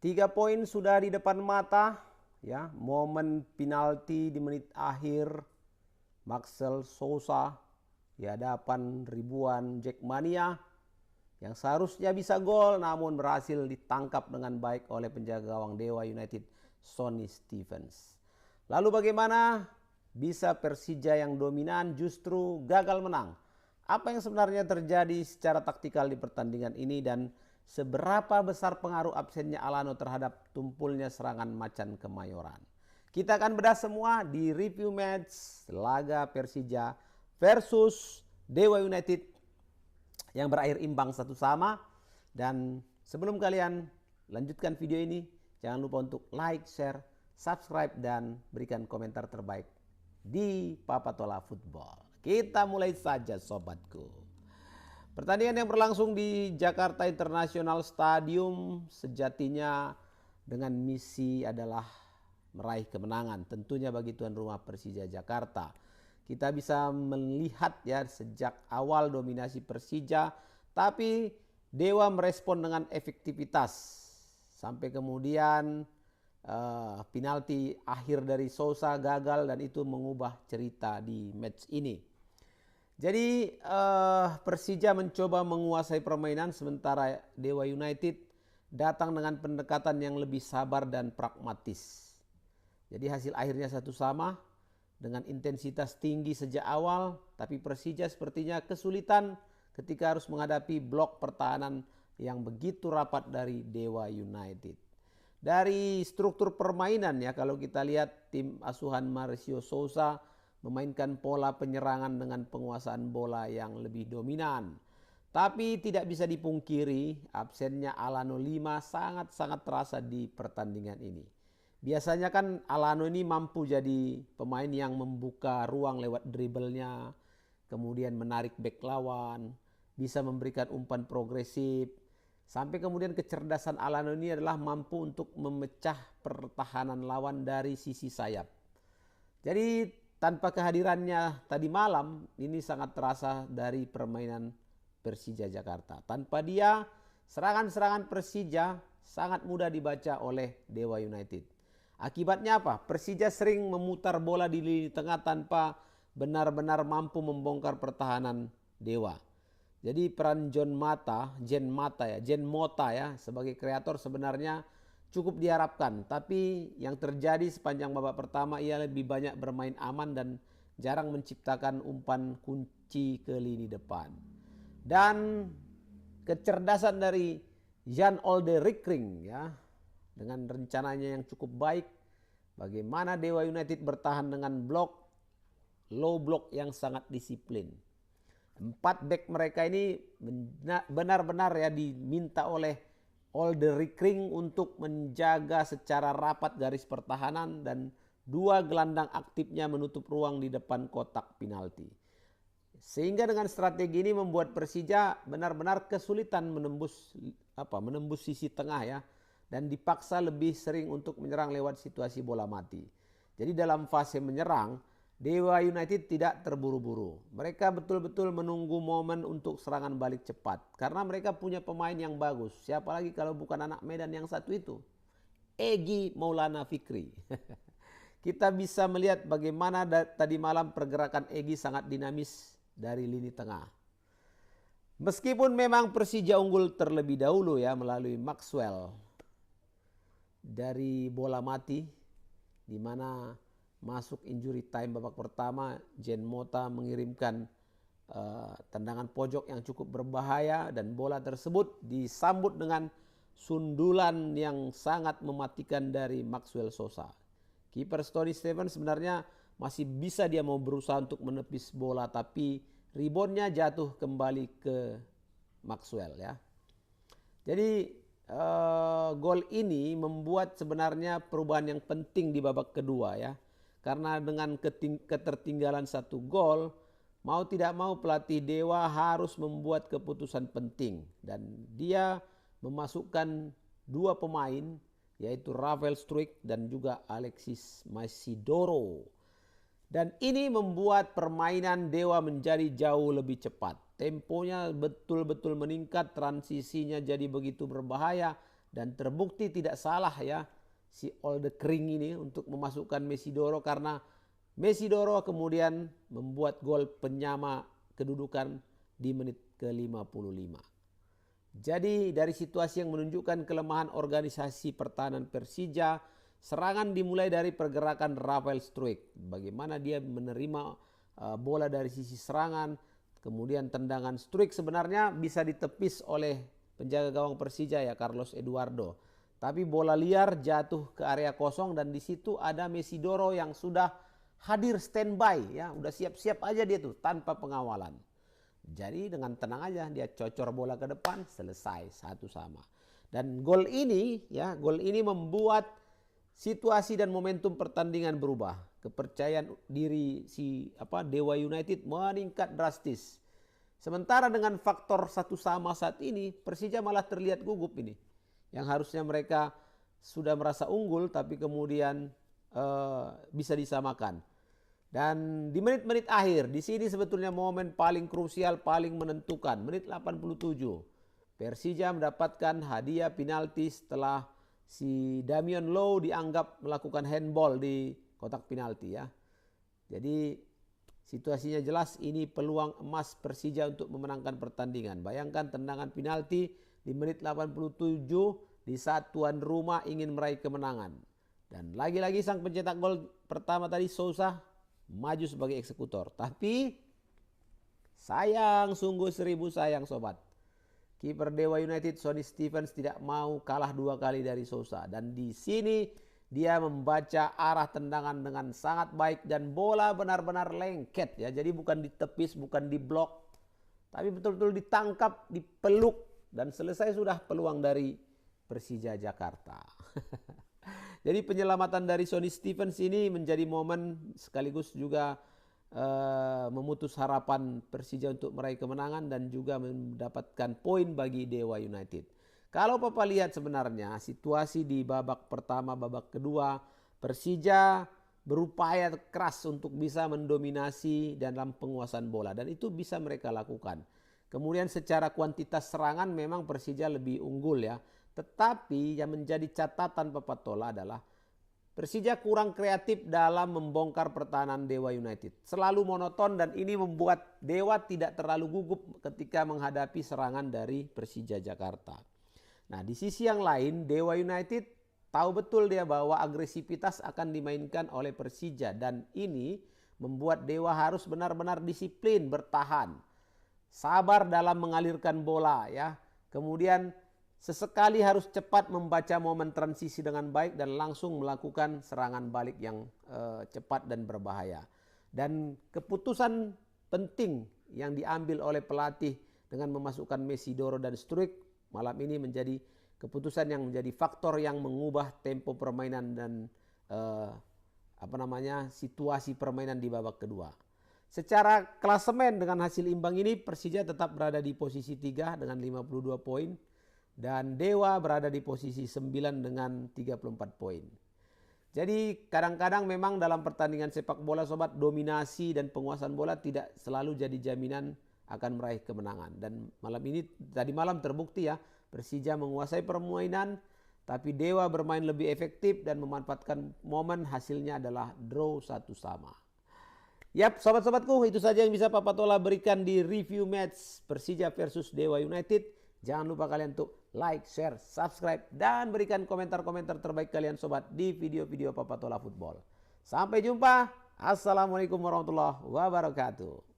3 poin sudah di depan mata, ya. Momen penalti di menit akhir, Marcel Sousa di hadapan ribuan Jackmania yang seharusnya bisa gol namun berhasil ditangkap dengan baik oleh penjaga gawang Dewa United, Sonny Stevens. Lalu bagaimana bisa Persija yang dominan justru gagal menang? Apa yang sebenarnya terjadi secara taktikal di pertandingan ini dan seberapa besar pengaruh absennya Alano terhadap tumpulnya serangan Macan Kemayoran? Kita akan bedah semua di review match laga Persija versus Dewa United yang berakhir imbang 1-1. Dan sebelum kalian lanjutkan video ini, jangan lupa untuk like, share, subscribe, dan berikan komentar terbaik di Papatola Football. Kita mulai saja sobatku. Pertandingan yang berlangsung di Jakarta International Stadium sejatinya dengan misi adalah meraih kemenangan. Tentunya bagi tuan rumah Persija Jakarta. Kita bisa melihat ya sejak awal dominasi Persija, tapi Dewa merespon dengan efektivitas. Sampai kemudian penalti akhir dari Sousa gagal dan itu mengubah cerita di match ini. Jadi Persija mencoba menguasai permainan sementara Dewa United datang dengan pendekatan yang lebih sabar dan pragmatis. Jadi hasil akhirnya 1-1 dengan intensitas tinggi sejak awal, tapi Persija sepertinya kesulitan ketika harus menghadapi blok pertahanan yang begitu rapat dari Dewa United. Dari struktur permainan ya, kalau kita lihat tim asuhan Marcio Sousa memainkan pola penyerangan dengan penguasaan bola yang lebih dominan. Tapi tidak bisa dipungkiri absennya Alano 5 sangat-sangat terasa di pertandingan ini. Biasanya kan Alano ini mampu jadi pemain yang membuka ruang lewat dribblenya, kemudian menarik bek lawan, bisa memberikan umpan progresif. Sampai kemudian kecerdasan Alano ini adalah mampu untuk memecah pertahanan lawan dari sisi sayap. Jadi tanpa kehadirannya tadi malam ini sangat terasa dari permainan Persija Jakarta. Tanpa dia serangan-serangan Persija sangat mudah dibaca oleh Dewa United. Akibatnya apa? Persija sering memutar bola di lini tengah tanpa benar-benar mampu membongkar pertahanan Dewa. Jadi peran Jen Mota ya sebagai kreator sebenarnya cukup diharapkan. Tapi yang terjadi sepanjang babak pertama ia lebih banyak bermain aman dan jarang menciptakan umpan kunci ke lini depan. Dan kecerdasan dari Jan Olderikring ya, dengan rencananya yang cukup baik, bagaimana Dewa United bertahan dengan low block yang sangat disiplin. 4 back mereka ini benar-benar ya diminta oleh Olderikring untuk menjaga secara rapat garis pertahanan dan 2 gelandang aktifnya menutup ruang di depan kotak penalti. Sehingga dengan strategi ini membuat Persija benar-benar kesulitan menembus sisi tengah ya. Dan dipaksa lebih sering untuk menyerang lewat situasi bola mati. Jadi dalam fase menyerang, Dewa United tidak terburu-buru. Mereka betul-betul menunggu momen untuk serangan balik cepat. Karena mereka punya pemain yang bagus. Siapa lagi kalau bukan anak Medan yang satu itu? Egy Maulana Fikri. Kita bisa melihat bagaimana tadi malam pergerakan Egy sangat dinamis dari lini tengah. Meskipun memang Persija unggul terlebih dahulu ya melalui Maxwell dari bola mati, di mana masuk injury time babak pertama, Jen Mota mengirimkan tendangan pojok yang cukup berbahaya dan bola tersebut disambut dengan sundulan yang sangat mematikan dari Maxwell Sousa. Kiper Sonny Stevens sebenarnya masih bisa dia mau berusaha untuk menepis bola, tapi reboundnya jatuh kembali ke Maxwell ya. Jadi gol ini membuat sebenarnya perubahan yang penting di babak kedua ya. Karena dengan ketertinggalan 1 gol, mau tidak mau pelatih Dewa harus membuat keputusan penting. Dan dia memasukkan 2 pemain yaitu Rafael Struijk dan juga Alexis Masidoro. Dan ini membuat permainan Dewa menjadi jauh lebih cepat. Temponya betul-betul meningkat, transisinya jadi begitu berbahaya. dan terbukti tidak salah ya si Olde Kring ini untuk memasukkan Mesidoro, karena Mesidoro kemudian membuat gol penyama kedudukan di menit ke-55. Jadi dari situasi yang menunjukkan kelemahan organisasi pertahanan Persija, serangan dimulai dari pergerakan Rafael Struijk. Bagaimana dia menerima bola dari sisi serangan, kemudian tendangan Struijk sebenarnya bisa ditepis oleh penjaga gawang Persija ya, Carlos Eduardo. Tapi bola liar jatuh ke area kosong dan di situ ada Mesidoro yang sudah hadir standby ya, udah siap-siap aja dia tuh tanpa pengawalan. Jadi dengan tenang aja dia cocor bola ke depan, selesai 1-1. Dan gol ini membuat situasi dan momentum pertandingan berubah. Kepercayaan diri Dewa United meningkat drastis. Sementara dengan faktor 1-1 saat ini, Persija malah terlihat gugup ini. Yang harusnya mereka sudah merasa unggul tapi kemudian bisa disamakan. Dan di menit-menit akhir, di sini sebetulnya momen paling krusial, paling menentukan. Menit 87, Persija mendapatkan hadiah penalti setelah si Damian Lowe dianggap melakukan handball di kotak penalti ya. Jadi situasinya jelas ini peluang emas Persija untuk memenangkan pertandingan. Bayangkan tendangan penalti di menit 87 di saat tuan rumah ingin meraih kemenangan. Dan lagi-lagi sang pencetak gol pertama tadi Sousa maju sebagai eksekutor. Tapi sayang, sungguh 1000 sayang sobat. Kiper Dewa United Sonny Stevens tidak mau kalah 2 kali dari Sousa. Dan di sini dia membaca arah tendangan dengan sangat baik dan bola benar-benar lengket ya. Jadi bukan ditepis, bukan diblok, tapi betul-betul ditangkap, dipeluk dan selesai sudah peluang dari Persija Jakarta. Jadi penyelamatan dari Sonny Stevens ini menjadi momen sekaligus juga memutus harapan Persija untuk meraih kemenangan dan juga mendapatkan poin bagi Dewa United. Kalau Papa lihat sebenarnya situasi di babak pertama, babak kedua, Persija berupaya keras untuk bisa mendominasi dalam penguasaan bola dan itu bisa mereka lakukan. Kemudian secara kuantitas serangan memang Persija lebih unggul ya. Tetapi yang menjadi catatan Papa Tola adalah Persija kurang kreatif dalam membongkar pertahanan Dewa United. Selalu monoton dan ini membuat Dewa tidak terlalu gugup ketika menghadapi serangan dari Persija Jakarta. Nah di sisi yang lain Dewa United tahu betul dia bahwa agresivitas akan dimainkan oleh Persija. Dan ini membuat Dewa harus benar-benar disiplin, bertahan. Sabar dalam mengalirkan bola ya. Kemudian sesekali harus cepat membaca momen transisi dengan baik dan langsung melakukan serangan balik yang cepat dan berbahaya. Dan keputusan penting yang diambil oleh pelatih dengan memasukkan Mesidoro dan Struijk malam ini menjadi keputusan yang menjadi faktor yang mengubah tempo permainan dan situasi permainan di babak kedua. Secara klasemen dengan hasil imbang ini Persija tetap berada di posisi 3 dengan 52 poin. Dan Dewa berada di posisi 9 dengan 34 poin. Jadi kadang-kadang memang dalam pertandingan sepak bola sobat, dominasi dan penguasaan bola tidak selalu jadi jaminan akan meraih kemenangan. Dan malam ini, tadi malam terbukti ya, Persija menguasai permainan, tapi Dewa bermain lebih efektif dan memanfaatkan momen, hasilnya adalah draw 1-1. Yap, sobat-sobatku, itu saja yang bisa Papa Tola berikan di review match Persija versus Dewa United. Jangan lupa kalian untuk like, share, subscribe, dan berikan komentar-komentar terbaik kalian sobat di video-video Papa Tola Football. Sampai jumpa. Assalamualaikum warahmatullahi wabarakatuh.